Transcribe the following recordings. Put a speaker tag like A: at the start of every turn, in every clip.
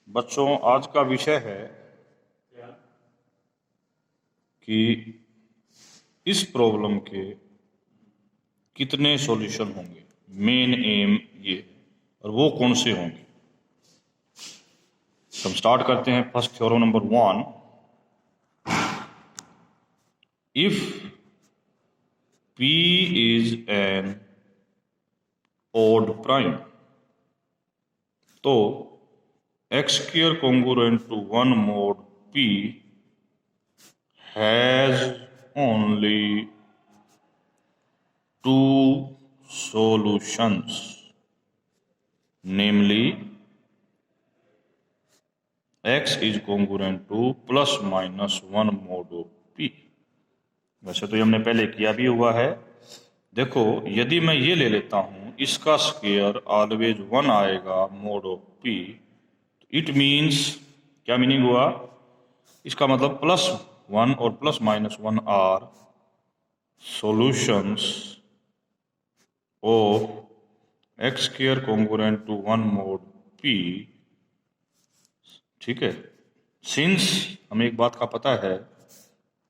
A: बच्चों आज का विषय है कि इस प्रॉब्लम के कितने सॉल्यूशन होंगे। मेन एम ये और वो कौन से होंगे। तो हम स्टार्ट करते हैं first theorem number 1। If P is an odd prime तो x square congruent to 1 mod P has only two solutions, namely x is congruent to plus minus 1 mod of P। वैसे तो ये हमने पहले किया भी हुआ है। देखो यदि मैं ये ले लेता हूं इसका स्क्वायर ऑलवेज 1 आएगा mod of P, it means क्या मीनिंग हुआ इसका मतलब +1 और ±1 are solutions of x square congruent to 1 mod P। ठीक है, सिंस हमें एक बात का पता है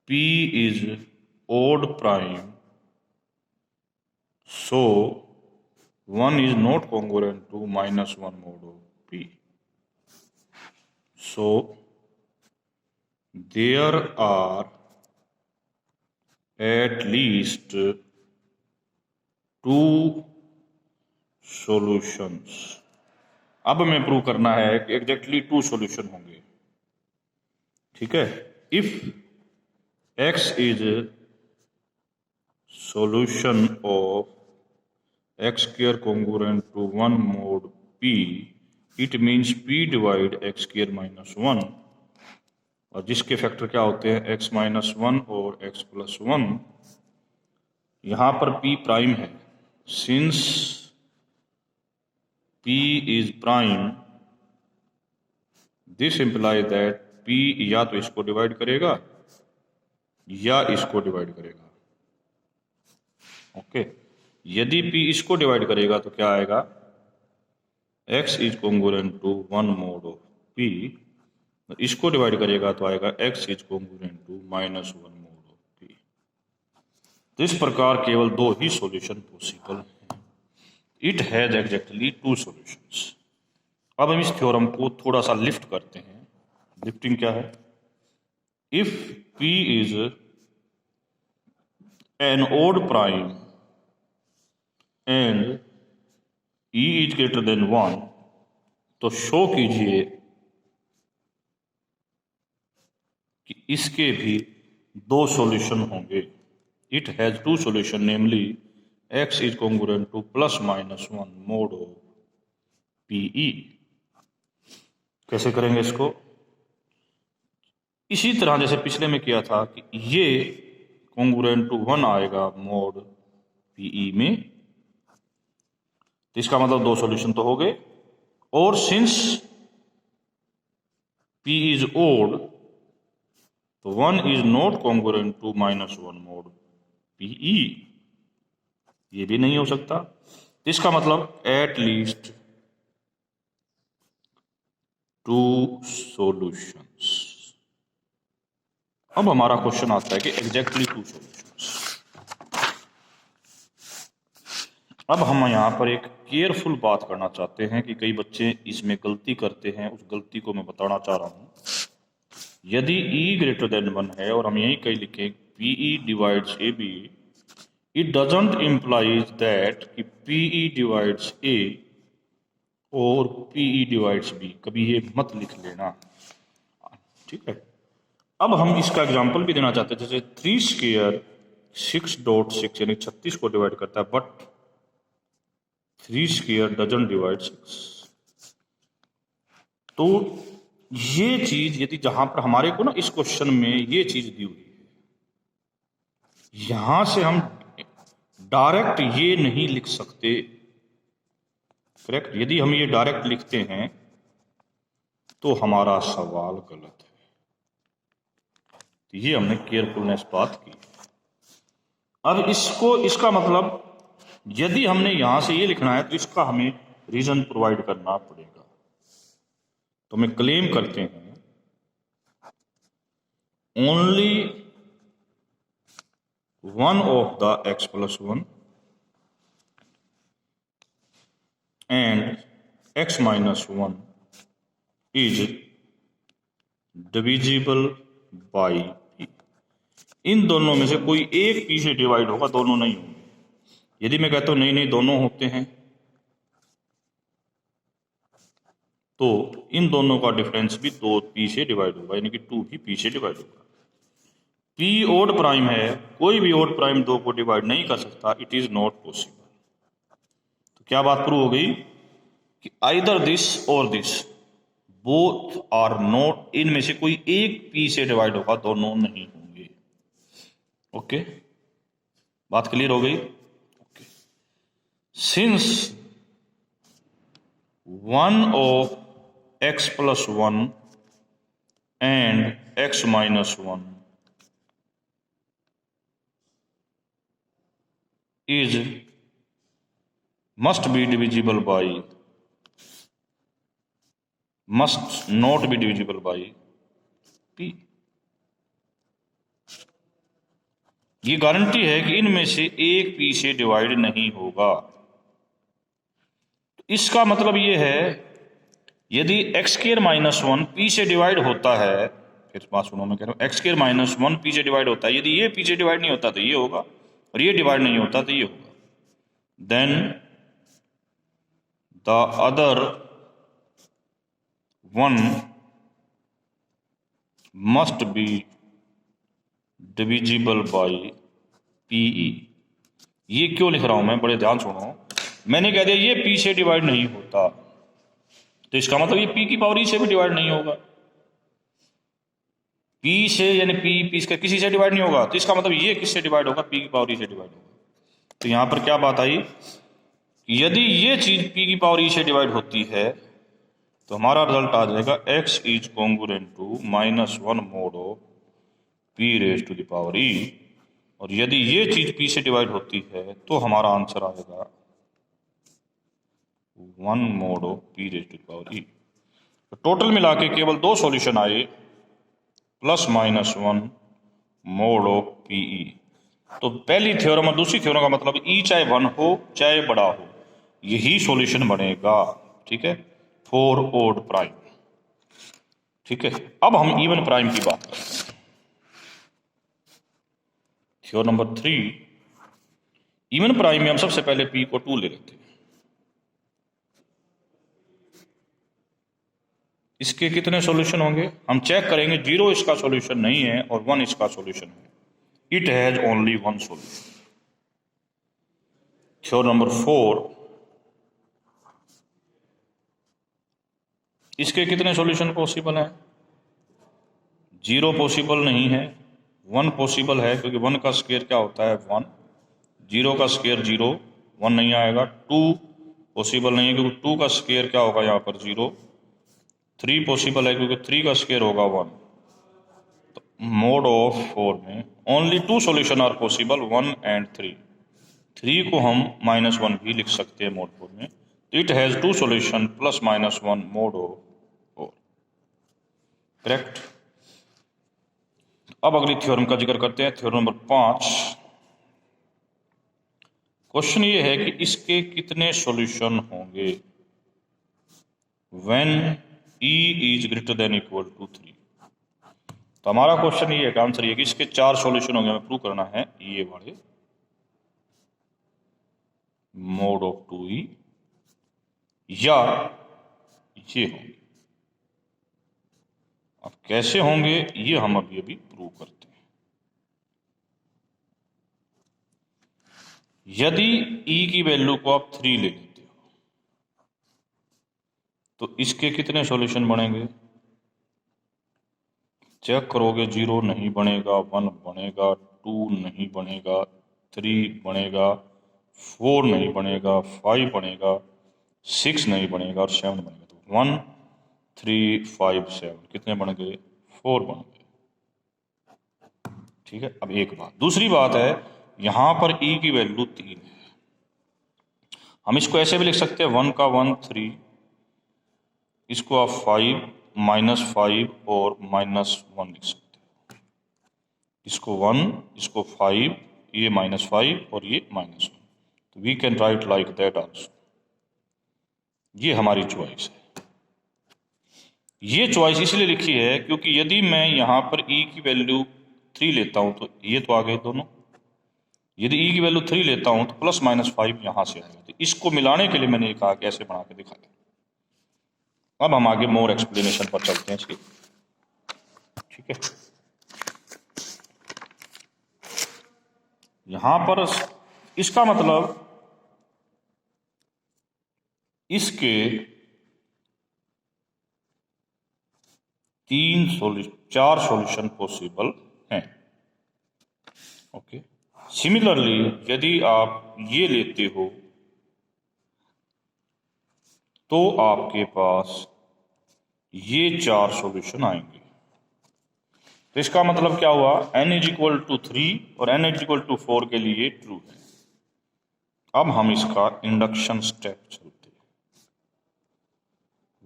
A: P is odd prime, so 1 is not congruent to -1 mod of P. So there are at least two solutions। अब हमें प्रूव करना है कि एग्जैक्टली 2 सॉल्यूशन होंगे। ठीक है, if x is solution of x square congruent to 1 mod P, it means P divide x square minus 1, और जिसके फैक्टर क्या होते हैं x minus 1 और x plus 1। यहां पर P प्राइम है, since P is prime this imply that P या तो इसको डिवाइड करेगा या इसको डिवाइड करेगा। ओके, यदि P इसको डिवाइड करेगा तो क्या आएगा x is congruent to 1 mod of P, इसको डिवाइड करेगा तो आएगा x is congruent to -1 mod of P। तो इस प्रकार केवल 2 ही सॉल्यूशन पॉसिबल हैं। It has exactly 2 solutions. अब हम इस थ्योरम को थोड़ा सा लिफ्ट करते हैं। लिफ्टिंग क्या है, if P is an odd prime and E is greater than 1, तो शो कीजिए कि इसके भी 2 सॉल्यूशन होंगे। It has 2 solution, namely x is congruent to +-1 mod of PE। कैसे करेंगे इसको, इसी तरह जैसे पिछले में किया था कि ये कॉन्ग्रुएंट टू 1 आएगा मोड PE में, तो इसका मतलब 2 सॉल्यूशन तो हो गए। और सिंस P इज ओड तो 1 is not congruent to -1 mod PE, ये भी नहीं हो सकता। इसका मतलब एट लीस्ट 2 सॉल्यूशंस। अब हमारा क्वेश्चन आता है कि एग्जैक्टली 2 सॉल्यूशंस। अब हम यहाँ पर एक केयरफुल बात करना चाहते हैं कि कई बच्चे इसमें गलती करते हैं, उस गलती को मैं बताना चाह रहा हूं। यदि E ग्रेटर देन 1 है और हम यही कहीं लिखें PE divides AB, it doesn't implies that कि PE डिवाइड्स A और PE डिवाइड्स B, कभी ये मत लिख लेना। ठीक है, अब हम इसका एग्जांपल भी देना चाहते हैं। जैसे 3 स्क्वायर 6.6 यानी 36 को डिवाइड करता है, बट 3 स्क्वायर डजंट डिवाइड 6। तो ये चीज यदि जहां पर हमारे को ना इस क्वेश्चन में ये चीज दी हुई है, यहां से हम डायरेक्ट ये नहीं लिख सकते। करेक्ट, यदि हम ये डायरेक्ट लिखते हैं तो हमारा सवाल गलत है। तो ये हमने केयरफुलनेस बात की। अब इसका मतलब यदि हमने यहां से ये लिखना है तो इसका हमें रीजन प्रोवाइड करना पड़ेगा। तो मैं क्लेम करते हैं only one of the x plus one and x minus one is divisible by p। इन दोनों में से कोई एक p से डिवाइड होगा, दोनों नहीं होंगे। यदि मैं कहता हूं नहीं नहीं दोनों होते हैं, तो इन दोनों का डिफरेंस भी 2p से डिवाइड होगा, यानी कि 2 भी p से डिवाइड होगा। p ओड प्राइम है, कोई भी ओड प्राइम 2 को डिवाइड नहीं कर सकता, इट इज नॉट पॉसिबल। तो क्या बात प्रूव हो गई कि आइदर दिस और दिस बोथ आर नॉट, इनमें से कोई एक p से डिवाइड होगा, दोनों नहीं होंगे। ओके, बात क्लियर हो गई? Okay, since one of x plus one and x minus one is must be divisible by, must not be divisible by p। ये गारंटी है कि इनमें से एक p से डिवाइड नहीं होगा। इसका मतलब ये है यदि x square minus one P से डिवाइड होता है, फिर बात सुनो, मैं कह रहा हूं x square minus one P से डिवाइड होता है, यदि ये पी से डिवाइड नहीं होता तो ये होगा, और ये डिवाइड नहीं होता तो ये होगा, then the other one must be divisible by PE. ये क्यों लिख रहा हूं मैं, बड़े ध्यान सुनो। मैंने कह दिया ये पी से डिवाइड नहीं होता, तो इसका मतलब ये पी की पावर ई से भी डिवाइड नहीं होगा। पी से यानी पी इसका किसी से डिवाइड नहीं होगा, तो इसका मतलब ये किससे डिवाइड होगा, पी की पावर ई से डिवाइड होगा। तो यहां पर क्या बात आई, यदि ये चीज पी की पावर ई से डिवाइड होती है तो हमारा रिजल्ट आ जाएगा x is congruent to minus one mod of P raise to the power E. और यदि ये चीज पी से डिवाइड होती है तो हमारा आंसर आएगा one mod of P raise to the power E. तो टोटल मिला के केवल दो सॉल्यूशन आए, plus minus one mod of P E. तो पहली थ्योरम और दूसरी थ्योरम का मतलब ई चाहे वन हो चाहे बड़ा हो, यही सॉल्यूशन बनेगा। ठीक है, फोर ओड प्राइम। ठीक है, अब हम इवन प्राइम की बात करते हैं। थ्योरम नंबर 3, इवन प्राइम में हम सबसे पहले पी को 2 ले लेते हैं। इसके कितने सॉल्यूशन होंगे हम चेक करेंगे। 0 इसका सॉल्यूशन नहीं है और 1 इसका सॉल्यूशन है, it has only one solution. Theorem number 4, इसके कितने सॉल्यूशन पॉसिबल हैं? 0 पॉसिबल नहीं है, 1 पॉसिबल है, क्योंकि 1 का स्क्वायर क्या होता है 1, 0 का स्क्वायर 0, 1 नहीं आएगा। 2 पॉसिबल नहीं है क्योंकि 2 का स्क्वायर क्या होगा यहाँ पर 0। 3 पॉसिबल है क्योंकि 3 का स्क्वायर होगा 1। तो मोड ऑफ 4 में only 2 solution are possible, 1 and 3। 3 को हम -1 भी लिख सकते हैं मोड 4 में। तो it has 2 solution plus -1 mod of 4। Correct. अब अगली थ्योरम का जिक्र करते हैं, थ्योरम नंबर 5। क्वेश्चन ये है कि इसके कितने सॉल्यूशन होंगे when e is greater than equal to 3। तो हमारा क्वेश्चन ये है कि आंसर ये कि इसके 4 सॉल्यूशन होंगे, हमें प्रूव करना है ये वाले मोड ऑफ 2e या ये होंगे। अब कैसे होंगे ये हम अभी प्रूव करते हैं। यदि e की वैल्यू को आप 3 ले लेते हो तो इसके कितने सॉल्यूशन बनेंगे? चेक करोगे, 0 नहीं बनेगा, 1 बनेगा, 2 नहीं बनेगा, 3 बनेगा, 4 नहीं बनेगा, 5 बनेगा, 6 नहीं बनेगा और 7 बनेगा। तो 1 3 5 7 कितने बन गए? 4 बन गए। ठीक है, अब एक बात, दूसरी बात है यहां पर e की वैल्यू 3 है। हम इसको ऐसे भी लिख सकते हैं 1 का 1 3, इसको आप 5 -5 और -1 लिख सकते हो। इसको 1, इसको 5, ये -5 और ये -1, तो we can write like that also. ये हमारी चॉइस है। ये चॉइस इसलिए लिखी है क्योंकि यदि मैं यहाँ पर e की वैल्यू 3 लेता हूँ तो ये तो आ गए दोनों। यदि e की वैल्यू 3 लेता हूँ तो +-5 यहाँ से आएगा। तो इसको मिलाने के लिए मैंने ये कहा कि ऐसे बना के दिखाया। अब हम आगे मोर एक्सप्लेनेशन पर चलते हैं इसकी। ठीक है, यहां पर इसका मतलब इसके 4 सॉल्यूशन पॉसिबल हैं। ओके, सिमिलरली यदि आप ये लेते हो तो आपके पास ये 4 सॉल्यूशन आएंगे। तो इसका मतलब क्या हुआ, n = 3 और n = 4 के लिए ट्रू है। अब हम इसका इंडक्शन स्टेप चलते हैं।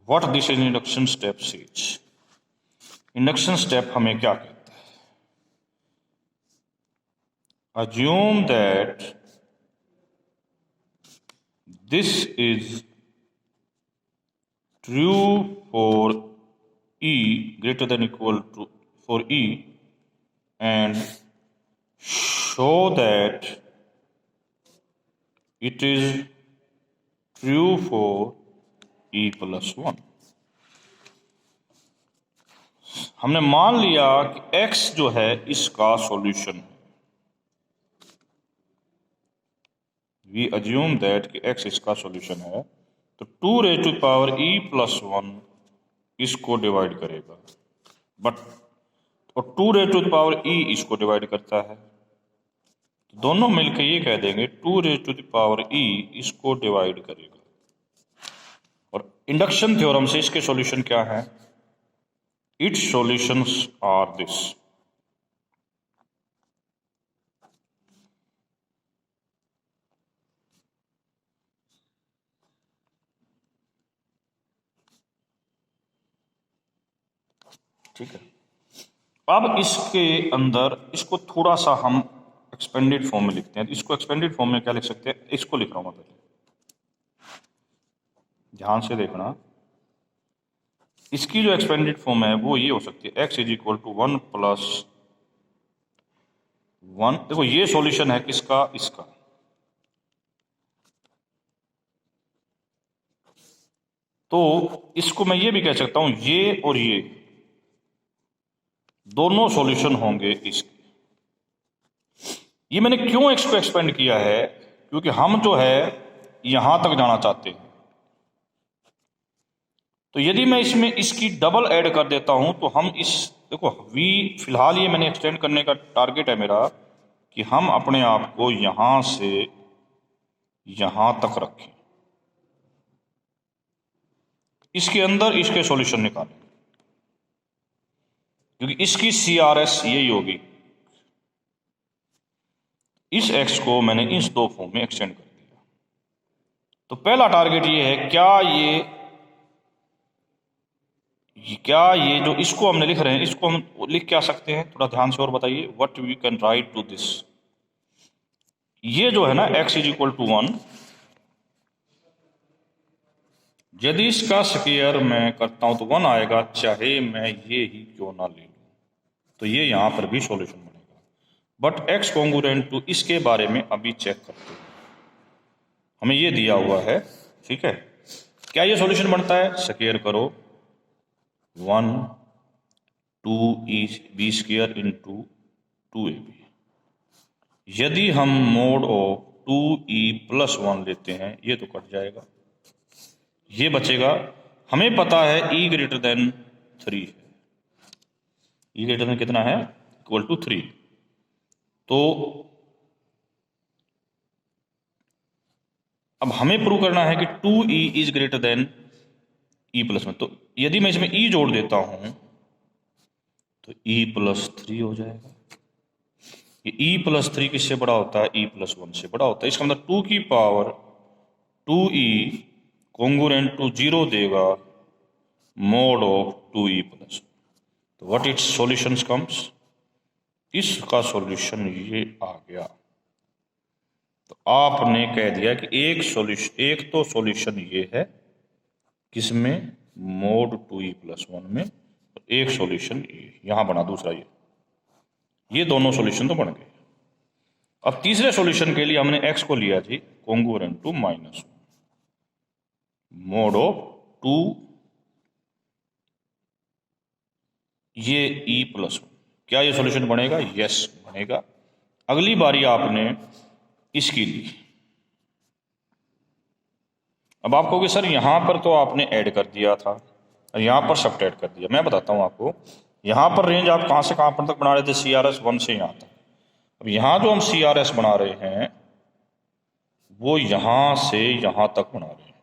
A: What this induction step says, induction step हमें क्या कहता है, assume that this is true for e greater than equal to for e and show that it is true for e +1। हमने मान लिया कि x जो है इसका सॉल्यूशन है। वी अज्यूम दैट कि x इसका सॉल्यूशन है, तो 2e+1 इसको डिवाइड करेगा, बट और 2e इसको डिवाइड करता है, तो दोनों मिलकर ये कह देंगे 2e इसको डिवाइड करेगा। और इंडक्शन थ्योरम से इसके सॉल्यूशन क्या है, इट्स सॉल्यूशंस आर दिस। ठीक है, अब इसके अंदर इसको थोड़ा सा हम एक्सपेंडेड फॉर्म में लिखते हैं। तो इसको एक्सपेंडेड फॉर्म में क्या लिख सकते हैं, इसको लिख रहा हूं मैं पहले, ध्यान से देखना। इसकी जो एक्सपेंडेड फॉर्म है वो ये हो सकती है, x = 1 + 1। देखो ये सॉल्यूशन है किसका, इसका। तो इसको मैं ये भी कह सकता हूं, ये और ये दोनों सॉल्यूशन होंगे इसके। ये मैंने क्यों x को एक्सपेंड किया है, क्योंकि हम जो है यहां तक जाना चाहते हैं। तो यदि मैं इसमें इसकी डबल ऐड कर देता हूं तो हम इस, देखो v फिलहाल ये मैंने एक्सटेंड करने का टारगेट है मेरा कि हम अपने आप को यहां से यहां तक रखें, इसके अंदर इसके सॉल्यूशन निकालें, क्योंकि इसकी CRS यही होगी। इस x को मैंने इस दो फॉर्म में एक्सटेंड कर दिया। तो पहला टारगेट ये है, क्या ये जो इसको हमने लिख रहे हैं इसको हम लिख क्या सकते हैं, थोड़ा ध्यान से और बताइए। What we can write to this, ये जो है ना x = 1, यदि इसका स्क्वायर मैं करता हूं तो 1 आएगा, चाहे मैं ये ही क्यों ना ले लूं। तो ये यहां पर भी सॉल्यूशन बनेगा। बट x कॉन्ग्रुएंट टू इसके बारे में अभी चेक करते हैं। हमें ये दिया हुआ है, ठीक है, क्या ये सॉल्यूशन बनता है, स्क्वायर करो 1 2b² × 2ab। यदि हम मोड ऑफ 2e+1 लेते हैं, ये तो कट जाएगा, ये बचेगा। हमें पता है e > 3 है, e > कितना है, = 3। तो अब हमें प्रूव करना है कि 2e is greater than e+1। तो यदि मैं इसमें e जोड़ देता हूं तो e+3 हो जाएगा। ये e+3 किससे बड़ा होता है, e+1 से बड़ा होता है। इसका मतलब 2 की पावर 2e कॉन्ग्रुएंट टू 0 देगा mod of 2e plus। तो व्हाट इट्स सॉल्यूशंस कम्स, इसका सॉल्यूशन ये आ गया। तो आपने कह दिया कि एक तो सॉल्यूशन ये है किसमें, mod 2e plus 1 में, तो एक सॉल्यूशन ये यहां बना, दूसरा ये दोनों सॉल्यूशन तो बन गए। अब तीसरे सॉल्यूशन के लिए हमने x को लिया जी कॉन्ग्रुएंट टू -1 mod ऑफ 2 ये e plus 1। क्या ये सॉल्यूशन बनेगा? यस बनेगा। अगली बारी आपने इसकी ली। अब आप कहोगे सर यहां पर तो आपने ऐड कर दिया था और यहां पर सब्ट्रैक्ट कर दिया। मैं बताता हूं आपको, यहां पर रेंज आप कहां से कहां पर तक बना रहे थे, CRS 1 से यहां तक। अब यहां जो हम CRS बना रहे हैं वो यहां से यहां तक बना रहे हैं,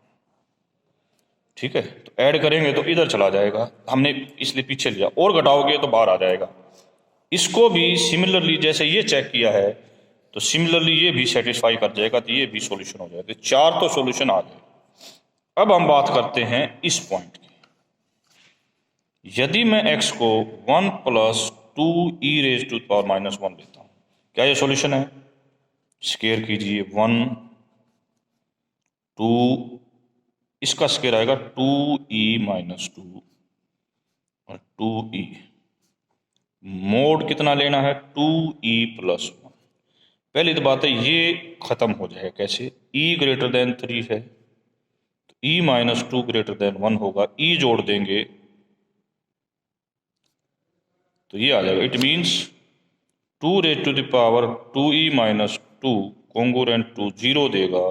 A: ठीक है। तो ऐड करेंगे तो इधर चला जाएगा, हमने इसलिए पीछे लिया, और घटाओगे तो बाहर आ जाएगा। इसको भी सिमिलरली जैसे ये चेक किया है तो सिमिलरली ये भी सेटिस्फाई कर जाएगा, तो ये भी सॉल्यूशन हो जाएगा। 4 तो सॉल्यूशन आ गए। अब हम बात करते हैं इस पॉइंट की। यदि मैं x को 1 + 2e⁻⁻1 लेता हूं, क्या ये सॉल्यूशन है? स्केयर कीजिए, 1 2, इसका स्केयर आएगा 2e-2 और 2e। मोड कितना लेना है? 2e + 1। पहली तो बात है ये खत्म हो जाएगा कैसे, e > 3 है तो e-2 > 1 होगा, e जोड़ देंगे तो ये आ जाएगा। It means 2e⁻2 congruent to 0 देगा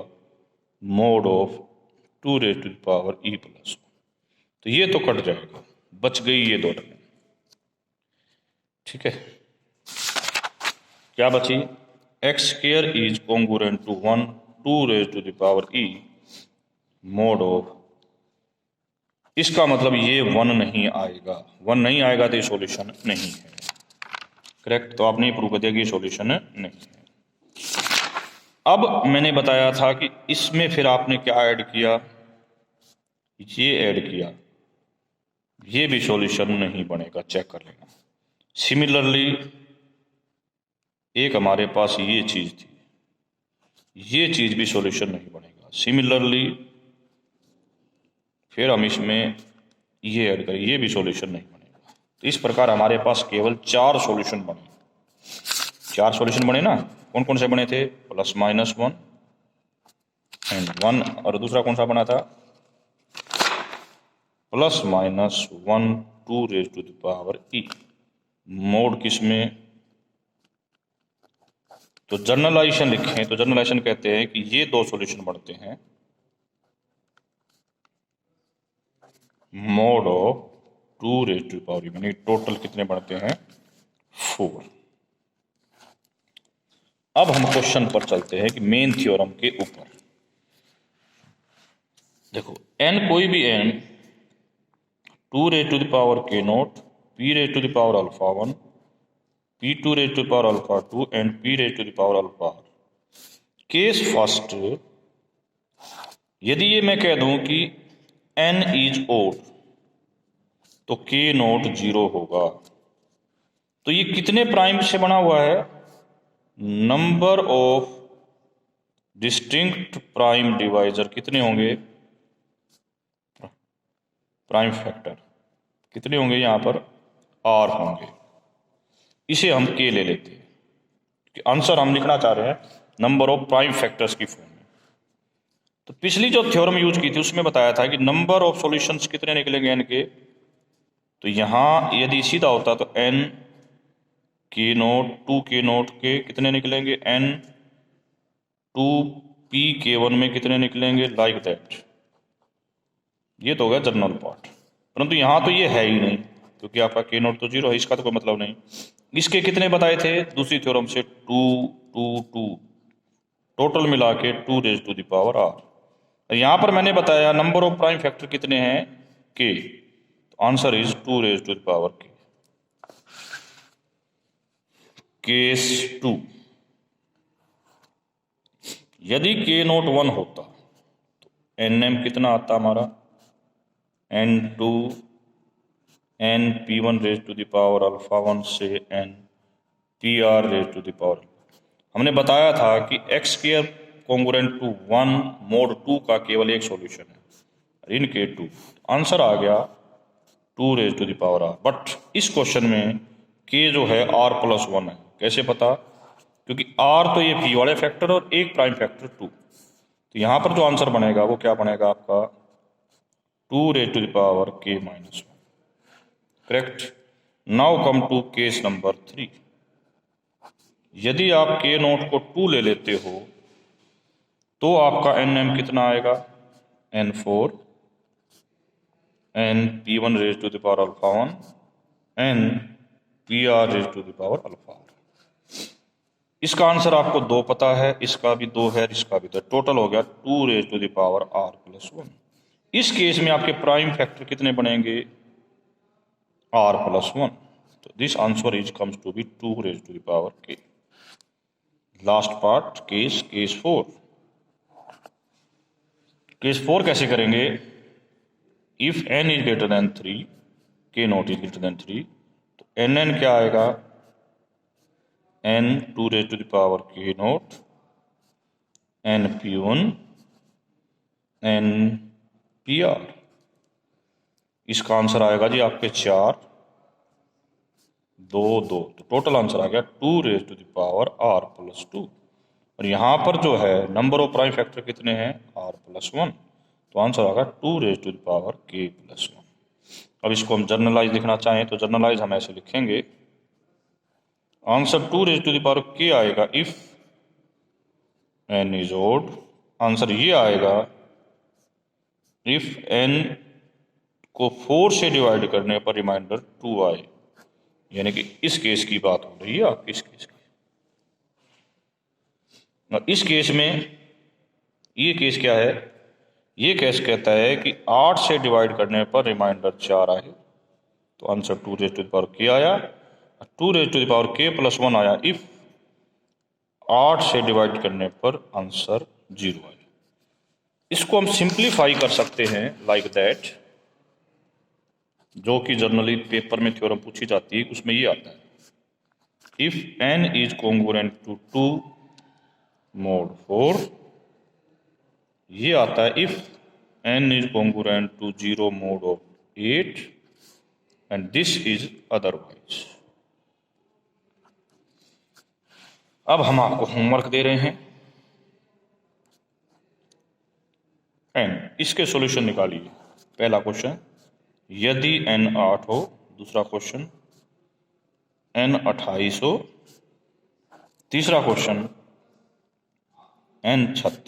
A: mod ऑफ 2e+1। तो ये तो कट जाएगा, बच गई ये दो टर्म, ठीक है। क्या बची? x² is congruent to 1 2e mod of, इसका मतलब ये 1 नहीं आएगा। 1 नहीं आएगा तो ये सॉल्यूशन नहीं है, करेक्ट। तो आपने प्रूव कर दिया कि ये सॉल्यूशन नहीं है। अब मैंने बताया था कि इसमें फिर आपने क्या ऐड किया, ये ऐड किया, ये भी सॉल्यूशन नहीं बनेगा, चेक कर लेना। सिमिलरली एक हमारे पास ये चीज थी, ये चीज भी सॉल्यूशन नहीं बनेगा। सिमिलरली फिर हम इसमें ये ऐड करें, ये भी सॉल्यूशन नहीं बनेगा। तो इस प्रकार हमारे पास केवल 4 सॉल्यूशन बने। 4 सॉल्यूशन बने ना, कौन कौन से बने थे? +-1 एंड 1, और दूसरा कौन सा बना था? +-1 2e। मोड किसमें? तो जनरलाइजेशन लिखें तो जनरलाइजेशन कहते हैं कि ये 2 सॉल्यूशन बनते हैं mod ऑफ 2e, यानी टोटल कितने बनते हैं? 4। अब हम क्वेश्चन पर चलते हैं कि मेन थ्योरम के ऊपर। देखो n कोई भी n 2e⁻k0 p⁴ p2⁴ and p⁴ case first, यदि ये मैं कह दूं कि n इज ओड तो k0 0 होगा। तो ये कितने प्राइम से बना हुआ है? Number of distinct prime divisor कितने होंगे? प्राइम फैक्टर कितने होंगे? यहां पर r होंगे। इसे हम k ले लेते हैं कि आंसर हम लिखना चाह रहे हैं नंबर ऑफ प्राइम फैक्टर्स की फॉर्म में। तो पिछली जो थ्योरम यूज की थी उसमें बताया था कि नंबर ऑफ सॉल्यूशंस कितने निकलेंगे n के। तो यहां यदि सीधा होता तो n k0 2k0 के कितने निकलेंगे? n 2pk1 में कितने निकलेंगे? Like that. ये तो हो गया जनरल पार्ट, परंतु यहां तो ये है ही नहीं क्योंकि आपका k0 तो 0 है, इसका तो कोई मतलब नहीं। इसके कितने बताए थे दूसरी थ्योरम से? 2 2 2, टोटल मिला के 2r। यहां पर मैंने बताया नंबर ऑफ प्राइम फैक्टर कितने हैं? k। तो आंसर इज 2k। केस 2, यदि k0 1 होता तो nm कितना आता हमारा? n2 n p1 raise to the power alpha 1 से n pr raise to the power. हमने बताया था कि x square congruent to 1 mod 2 का केवल एक सॉल्यूशन है, इन के 2। आंसर आ गया 2 raise to the power r। But इस क्वेश्चन में k जो है r+1 है। कैसे पता? क्योंकि r तो ये p वाले फैक्टर और एक प्राइम फैक्टर 2, तो यहाँ पर जो आंसर बनेगा वो क्या बनेगा आपका 2 raise to the power k-1। Correct. Now come to case number 3। यदि आप k0 को 2 ले लेते हो तो आपका nm कितना आएगा? n4 n p1 raise to the power alpha 1 n pr raise to the power alpha. इसका आंसर आपको 2 पता है, इसका भी 2 है, इसका भी 2। टोटल हो गया 2 raise to the power r+1। इस केस में आपके प्राइम फैक्टर कितने बनेंगे? r+1। तो this answer is comes to be 2 raise to the power k। Last part case 4। Case 4 कैसे करेंगे? If n is greater than 3, k0 is greater than 3, तो nn क्या आएगा? n 2 raise to the power k0 n p1 n pr। इसका answer आएगा जी आपके 4 2 2। तो टोटल आंसर आ गया 2 raise to the power r+2। और यहाँ पर जो है नंबर ऑफ प्राइम फैक्टर कितने हैं? r+1। तो आंसर आ गया 2 raise to the power k+1। अब इसको हम जर्नलाइज लिखना चाहें तो जर्नलाइज हम ऐसे लिखेंगे, answer 2 raise to the power k आएगा if n is odd. Answer ये आएगा इफ n को 4 से डिवाइड करने पर रिमाइंडर 2 आए। यानी कि इस केस की बात हो रही है आपकी, इस केस की। इस केस में ये केस क्या है? ये केस कहता है कि 8 से डिवाइड करने पर रिमाइंडर 4 आए, तो answer 2 raise to the power k आया। 2 raise to the power k+1 आया इफ 8 से डिवाइड करने पर आंसर 0 आया। इसको हम सिंप्लीफाई कर सकते हैं लाइक दैट, जो कि जर्नली पेपर में थ्योरम पूछी जाती है, उसमें ये आता है if n is congruent to 2 mod 4। ये आता है if n is congruent to 0 mod of 8 and this is otherwise. अब हम आपको होमवर्क दे रहे हैं n। इसके सॉल्यूशन निकालिए। पहला क्वेश्चन, यदि n 8 हो। दूसरा क्वेश्चन, n 28 हो। तीसरा क्वेश्चन, n 36